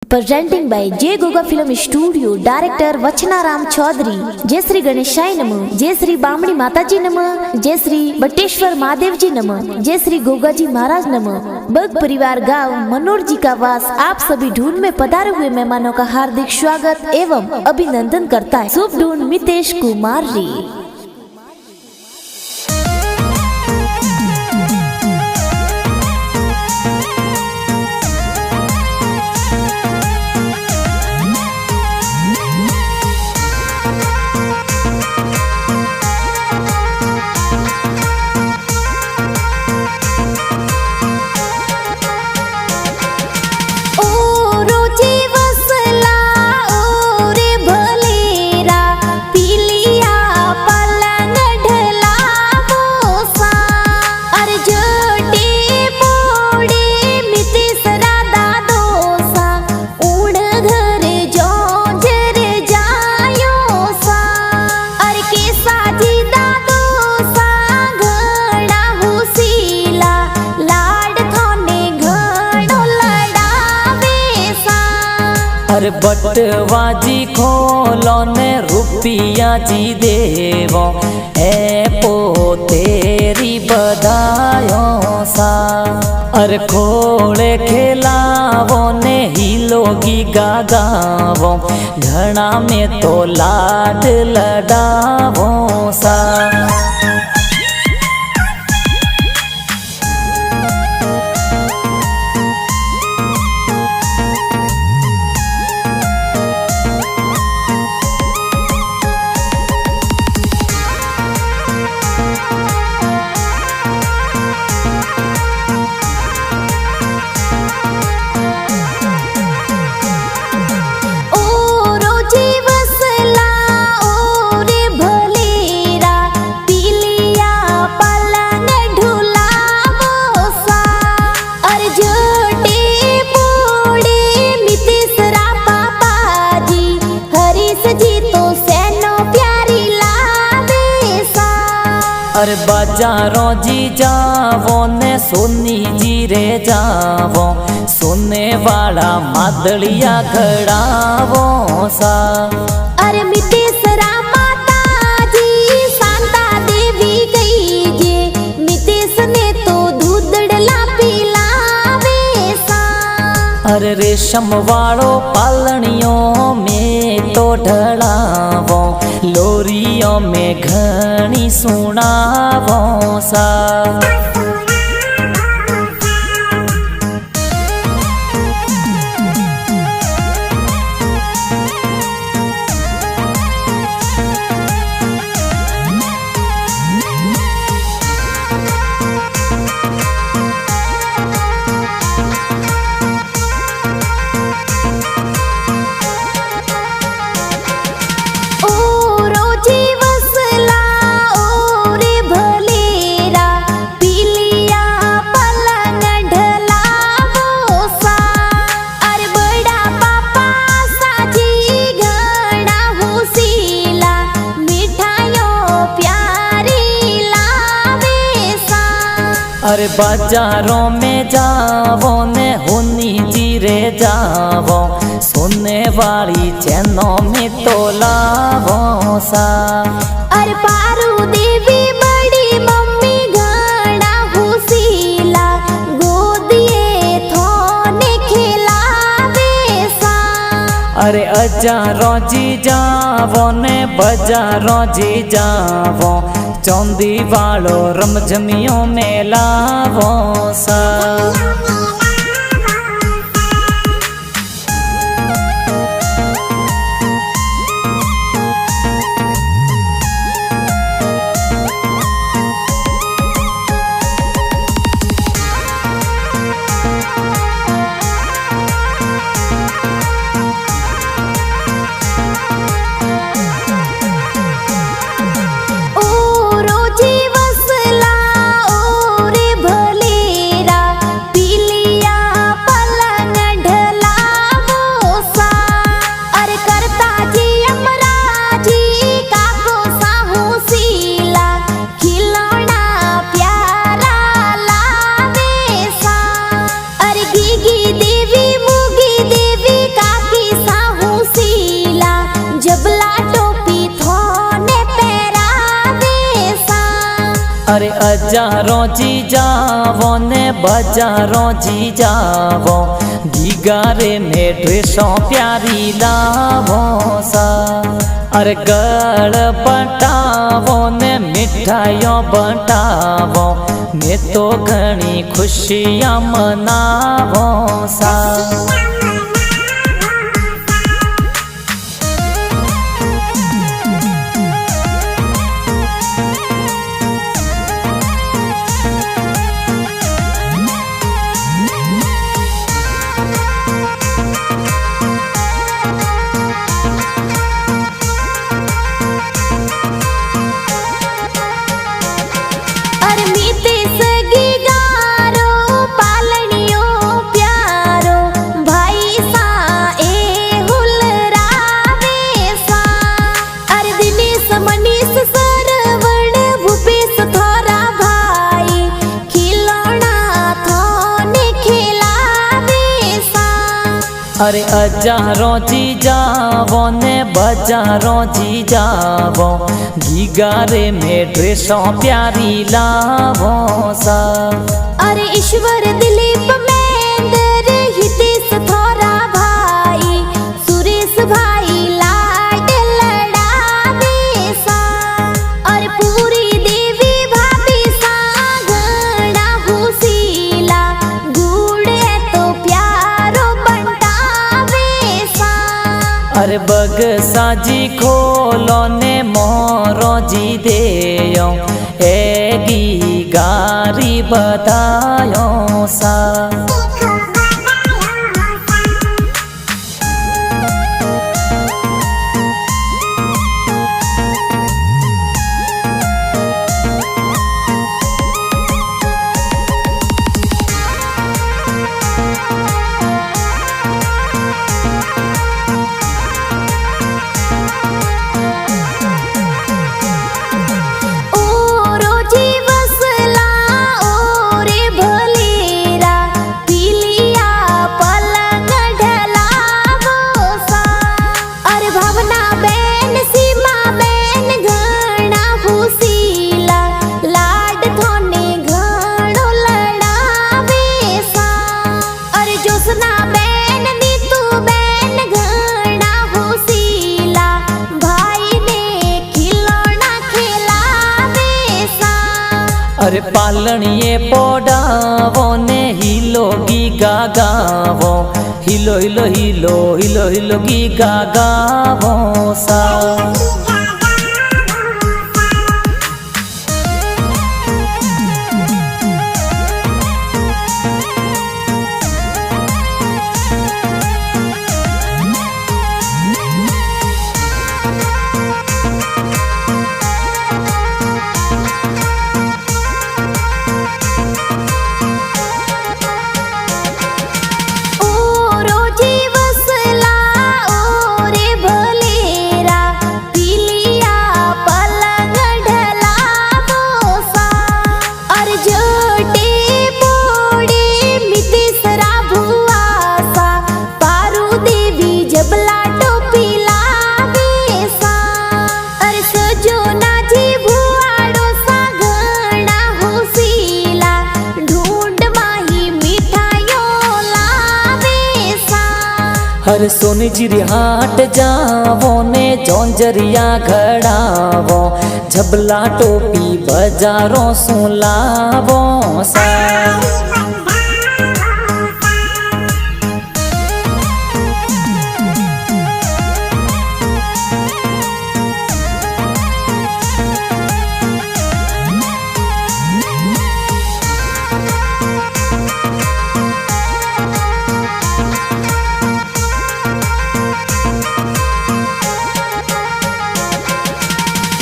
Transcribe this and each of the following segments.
Presenting by J Goga Film Studio, Director Vachnaram Chaudhary. जय श्री गणेशाय नमः, जय श्री बामणी माताजी नमः, जय श्री बटेश्वर महादेव जी नमः, जय श्री गोगा जी महाराज नमः। बग परिवार गांव मनोर जी का वास आप सभी ढूंढ में पधारे हुए मेहमानों का हार्दिक स्वागत एवं अभिनंदन करता है। शुभ ढूंढ मितेश कुमार जी। अरे बटवाजी खोलो ने रुपया जी देवो ए पो तेरी बधायो सा। अरे खोले खेलावो ने हिलोगी गागावो घना में तो लाड लडावो सा। अरे बाजारों जी जावो ने सोनी जी रे जावो सोने वाला मादलिया घड़ावो सा। अरे मितेसरा माता जी शांता देवी गई जे मितेश ने तो दूधड़ला पिलावे सा। अरे रेशम वालो पालनियों में तो ढलावो लोरियों में घनी सुनावो सा। अरे बाजारों में जावो ने होनी जी रे जावो सोने वाली चैनों में तो लावो सा। अरे पारू देवी बड़ी मम्मी घड़ा हुसीला गोदिए थोने खिलावे सा। अरे अजारों जी जावो ने बजारों जी जावो चौंदी वालो रमझमियों में लावो सा। ओ रोजी वसला ओ रे भलेरा पीली अरे हजारों जी जावो ने बजारों जी जावो गीगारे में ड्रेसों प्यारी लावो सा। अरे गड़ बटावो ने मिठाइयों बटावो ने तो घनी खुशियाँ मनावो सा। अरे हजारों जी जावो ने बजारों जी जावो गीगारे में ड्रेसों प्यारी लावो सा। अरे ईश्वर दिलीप महेंद्र हितेश थोरा भाई सुरेश भाई लाड लड़ावे सा। अरे पूरी देवी भाभी सा घना हुसीला गुड़े तो प्यारो बंटावे सा। अरे बगसा जी खोलो ने मोरो जी देयो एगी गारी बतायो सा। अरे पालनिए पोडावो ने हिलो गीगा गावो हिलो हिलो हिलो हिलो हिलो गीगा गावो सा। हर सोनी जिरी हाट जावो ने जोंजरिया घड़ावो झबला टोपी बजारों सुलावो सा।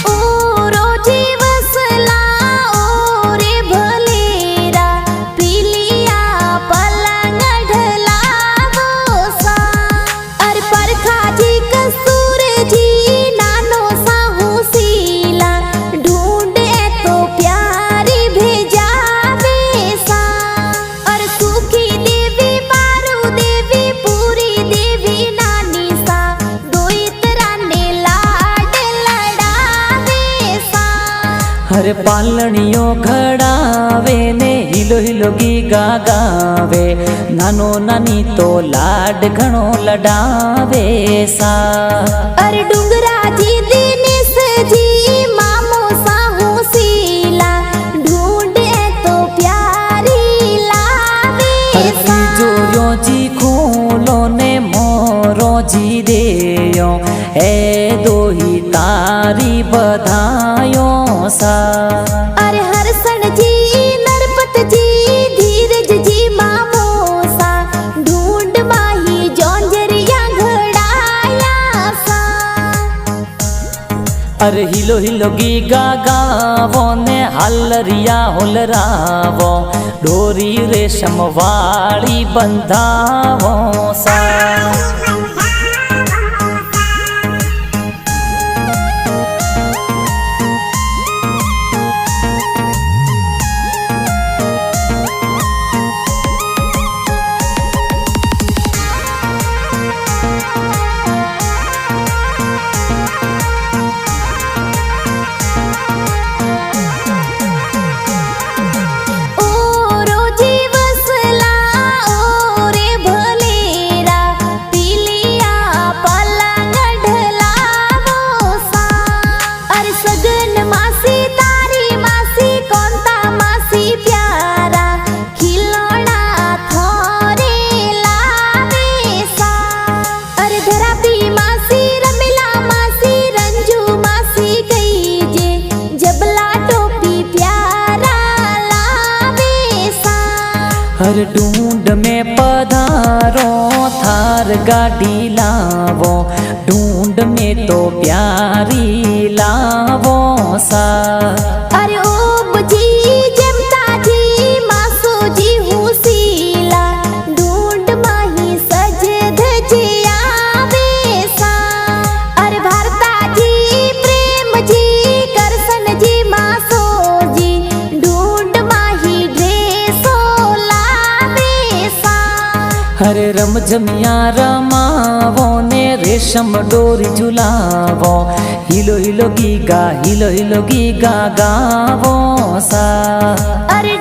ओ रोजी वसला ओ रे भलेरा पी अरे पालणियो घड़ावे ने हिलो हिलो गीगा गावे, नानो नानी तो लाड घणो लडावे सा। अरे डुंगरा जी दिनेश जी मामो साहू सीला, ढूंढे तो प्यारी लावे अरे सा। तिजोरियो जी खोलो ने मोरो जी देयो, ए दोही तारी बधायो सा। अरे हरसण जी नरपत जी धीरज जी मामो सा, ढूंढ माही जौंजरिया घड़ाया सा। अरे हिलो हिलो गीगा गावो ने हलरिया होलरावो, डोरी रेशम वाली बंधावो सा। हर ढूंढ में पधारो थार गाड़ी लावो, ढूंढ में तो प्यारी लावो सा। अरे ओब जी जमता जी मासो जी हुसीला, ढूंढ माही सज धज आवे सा। अरे भारता जी प्रेम जी करसन जी मासो जी, ढूंढ माही ड्रेसो लावे सा। हरे रमझमिया रमावो ने रेशम डोरी झुलावो, हिलो हिलो गीगा गावो सा। अरे